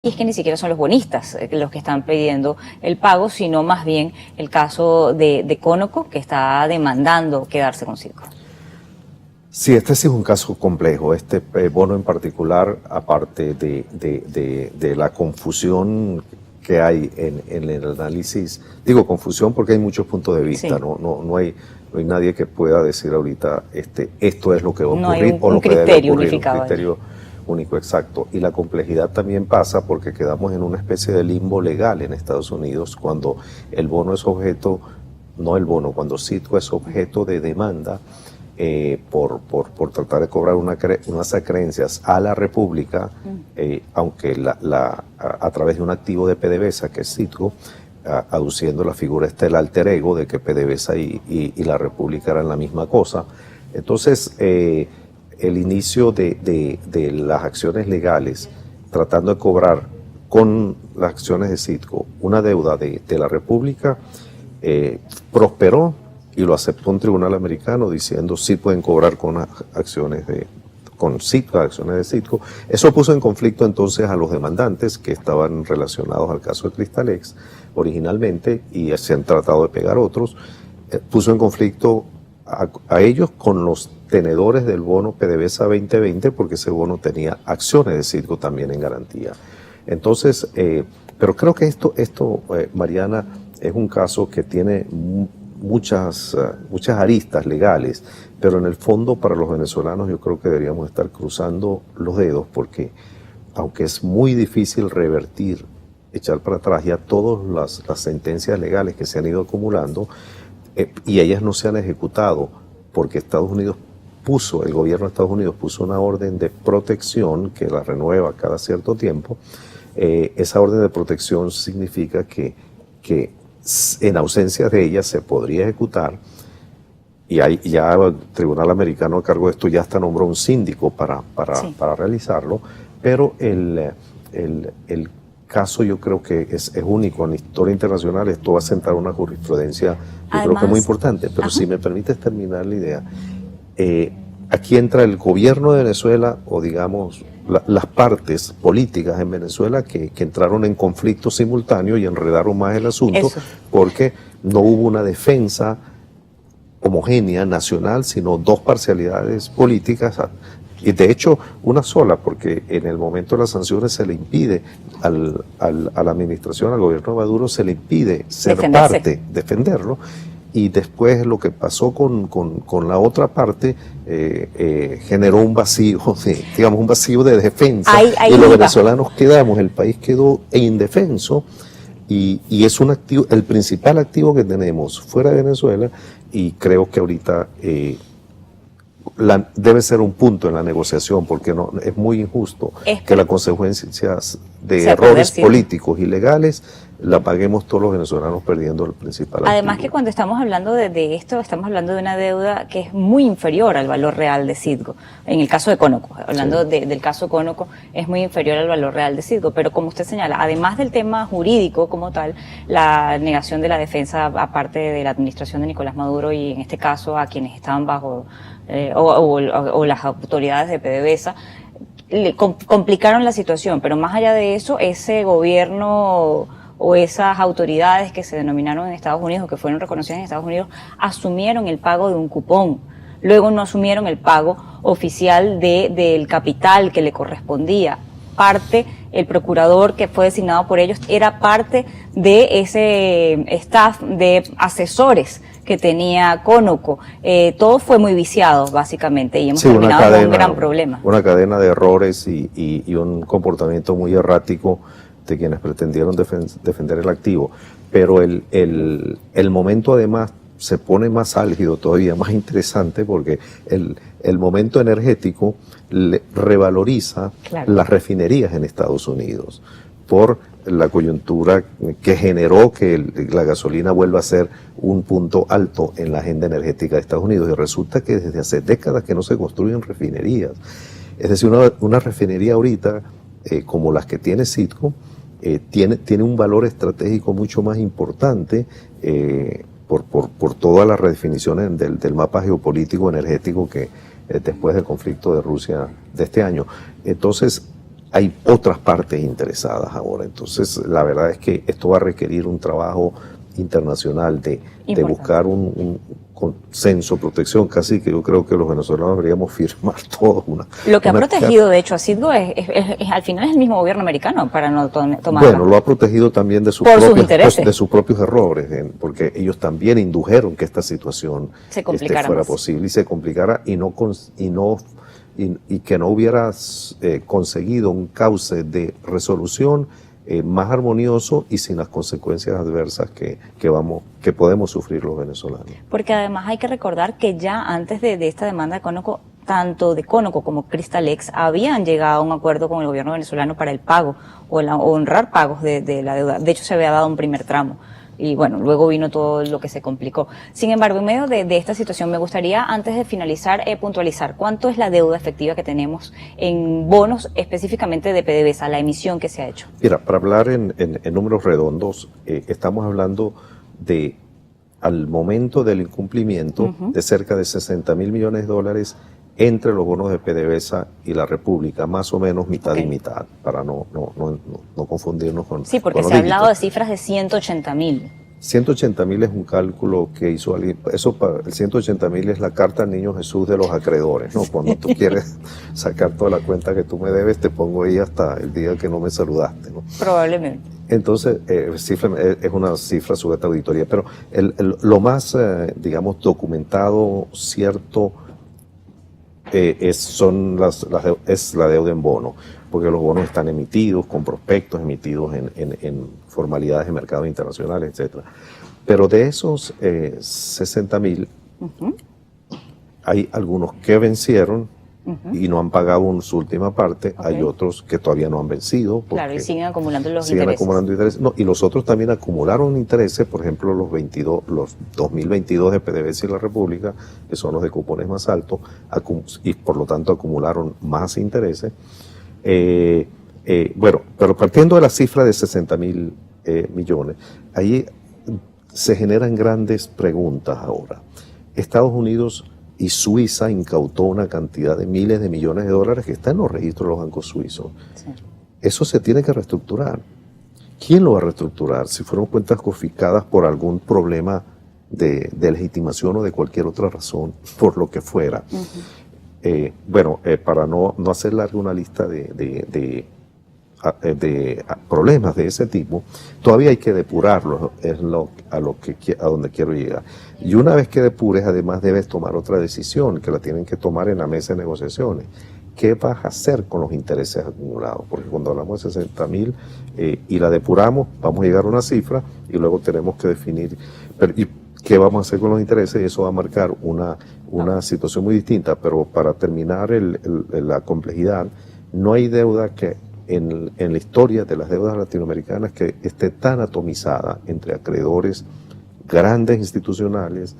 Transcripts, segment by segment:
Y es que ni siquiera son los bonistas los que están pidiendo el pago, sino más bien el caso de Conoco, que está demandando quedarse con Citgo. Sí, este sí es un caso complejo. Este bono en particular, aparte de la confusión que hay en el análisis, digo confusión porque hay muchos puntos de vista, sí. No hay nadie que pueda decir ahorita esto es lo que va a ocurrir, no hay o lo que debe ocurrir, unificado, un criterio único, exacto. Y la complejidad también pasa porque quedamos en una especie de limbo legal en Estados Unidos cuando el bono es objeto, no el bono, cuando Citgo es objeto de demanda por tratar de cobrar unas acreencias a la República, aunque a través de un activo de PDVSA, que es Citgo, aduciendo la figura del alter ego de que PDVSA y la República eran la misma cosa. Entonces, el inicio de las acciones legales, tratando de cobrar con las acciones de Citgo una deuda de la República, prosperó y lo aceptó un tribunal americano diciendo sí pueden cobrar con acciones de Citgo. Eso puso en conflicto entonces a los demandantes que estaban relacionados al caso de Cristalex originalmente y se han tratado de pegar otros. Puso en conflicto a ellos con los tenedores del bono PDVSA 2020 porque ese bono tenía acciones de Citgo también en garantía. Entonces, pero creo que esto Mariana, es un caso que tiene muchas aristas legales, pero en el fondo para los venezolanos yo creo que deberíamos estar cruzando los dedos porque aunque es muy difícil revertir, echar para atrás ya todas las sentencias legales que se han ido acumulando y ellas no se han ejecutado porque el gobierno de Estados Unidos puso una orden de protección que la renueva cada cierto tiempo. Esa orden de protección significa que en ausencia de ella se podría ejecutar y ya el Tribunal Americano a cargo de esto ya hasta nombró un síndico para realizarlo, pero el caso yo creo que es único en la historia internacional. Esto va a sentar una jurisprudencia yo creo que muy importante, pero si me permites terminar la idea, aquí entra el gobierno de Venezuela o digamos las partes políticas en Venezuela que entraron en conflicto simultáneo y enredaron más el asunto porque no hubo una defensa homogénea nacional, sino dos parcialidades políticas, y de hecho una sola, porque en el momento de las sanciones se le impide a la administración, al gobierno de Maduro, se le impide ser parte, defenderlo. Y después lo que pasó con la otra parte generó un vacío, digamos un vacío de defensa, y los venezolanos quedamos, el país quedó indefenso, y es un activo, el principal activo que tenemos fuera de Venezuela, y creo que ahorita debe ser un punto en la negociación, porque no es muy injusto que las consecuencias de errores políticos y legales la paguemos todos los venezolanos perdiendo el principal activo. Además que cuando estamos hablando de esto, estamos hablando de una deuda que es muy inferior al valor real de Citgo. En el caso de Conoco, hablando del caso Conoco, es muy inferior al valor real de Citgo. Pero como usted señala, además del tema jurídico como tal, la negación de la defensa aparte de la administración de Nicolás Maduro y en este caso a quienes estaban bajo o las autoridades de PDVSA, complicaron la situación. Pero más allá de eso, ese gobierno o esas autoridades que se denominaron en Estados Unidos o que fueron reconocidas en Estados Unidos asumieron el pago de un cupón. Luego no asumieron el pago oficial del capital que le correspondía. El procurador que fue designado por ellos era parte de ese staff de asesores que tenía Conoco. Todo fue muy viciado, básicamente, y hemos terminado con un gran problema. Una cadena de errores y un comportamiento muy errático de quienes pretendieron defender el activo. Pero el momento además se pone más álgido todavía, más interesante, porque el momento energético revaloriza las refinerías en Estados Unidos por la coyuntura que generó que la gasolina vuelva a ser un punto alto en la agenda energética de Estados Unidos. Y resulta que desde hace décadas que no se construyen refinerías. Es decir, una refinería ahorita, como las que tiene Citgo, tiene un valor estratégico mucho más importante por todas las redefiniciones del mapa geopolítico energético que después del conflicto de Rusia de este año. Entonces, hay otras partes interesadas ahora. Entonces, la verdad es que esto va a requerir un trabajo internacional de buscar un consenso, protección, casi que yo creo que los venezolanos deberíamos firmar todos una. Lo que ha protegido, de hecho, a Citgo al final es el mismo gobierno americano para no tomar. Bueno, lo ha protegido también de sus propios errores, porque ellos también indujeron que esta situación fuera posible y se complicara y que no hubiera conseguido un cauce de resolución más armonioso y sin las consecuencias adversas que podemos sufrir los venezolanos. Porque además hay que recordar que ya antes de esta demanda de Conoco, tanto de Conoco como Cristalex habían llegado a un acuerdo con el gobierno venezolano para el pago o honrar pagos de la deuda. De hecho, se había dado un primer tramo. Y bueno, luego vino todo lo que se complicó. Sin embargo, en medio de esta situación, me gustaría, antes de finalizar, puntualizar cuánto es la deuda efectiva que tenemos en bonos, específicamente de PDVSA, la emisión que se ha hecho. Mira, para hablar en números redondos, estamos hablando de, al momento del incumplimiento, de cerca de 60 mil millones de dólares entre los bonos de PDVSA y la República, más o menos mitad y mitad, para no confundirnos con. Sí, porque se ha hablado de cifras de 180 mil. 180 mil es un cálculo que hizo alguien. El 180 mil es la carta al niño Jesús de los acreedores, ¿no? Cuando tú quieres sacar toda la cuenta que tú me debes, te pongo ahí hasta el día que no me saludaste, ¿no? Probablemente. Entonces, es una cifra sujeta a auditoría, pero lo más, digamos, documentado, cierto, es la deuda en bono, porque los bonos están emitidos con prospectos, emitidos en formalidades de mercados internacionales, etcétera. Pero de esos 60 mil, hay algunos que vencieron y no han pagado su última parte, hay otros que todavía no han vencido. Claro, y siguen acumulando los intereses. No, y los otros también acumularon intereses, por ejemplo, los 2022 de PDVSA y la República, que son los de cupones más altos, y por lo tanto acumularon más intereses. Bueno, pero partiendo de la cifra de 60 mil millones, ahí se generan grandes preguntas ahora. Estados Unidos y Suiza incautó una cantidad de miles de millones de dólares que está en los registros de los bancos suizos. Sí. Eso se tiene que reestructurar. ¿Quién lo va a reestructurar? Si fueron cuentas confiscadas por algún problema de legitimación o de cualquier otra razón, por lo que fuera. Para no hacer larga una lista de problemas de ese tipo, todavía hay que depurarlos, es a donde quiero llegar. Y una vez que depures, además debes tomar otra decisión, que la tienen que tomar en la mesa de negociaciones. ¿Qué vas a hacer con los intereses acumulados? Porque cuando hablamos de 60 mil y la depuramos, vamos a llegar a una cifra y luego tenemos que definir qué vamos a hacer con los intereses, y eso va a marcar una situación muy distinta. Pero para terminar la complejidad, no hay deuda que en la historia de las deudas latinoamericanas que esté tan atomizada entre acreedores grandes institucionales,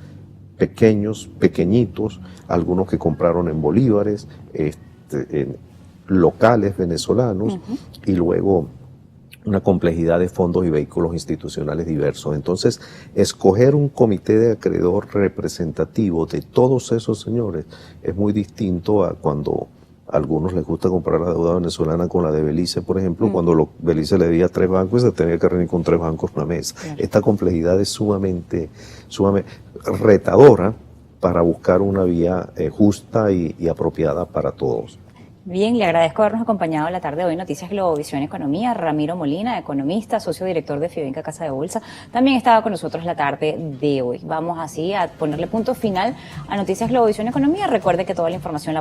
pequeños, pequeñitos, algunos que compraron en bolívares, en locales venezolanos, y luego una complejidad de fondos y vehículos institucionales diversos. Entonces, escoger un comité de acreedor representativo de todos esos señores es muy distinto a cuando a algunos les gusta comprar la deuda venezolana con la de Belice, por ejemplo, cuando Belice le debía a 3 bancos y se tenía que reunir con 3 bancos en la mesa. Claro. Esta complejidad es sumamente retadora para buscar una vía justa y apropiada para todos. Bien, le agradezco habernos acompañado la tarde de hoy. Noticias Globovisión Economía. Ramiro Molina, economista, socio director de Fibenca Casa de Bolsa, también estaba con nosotros la tarde de hoy. Vamos así a ponerle punto final a Noticias Globovisión Economía. Recuerde que toda la información la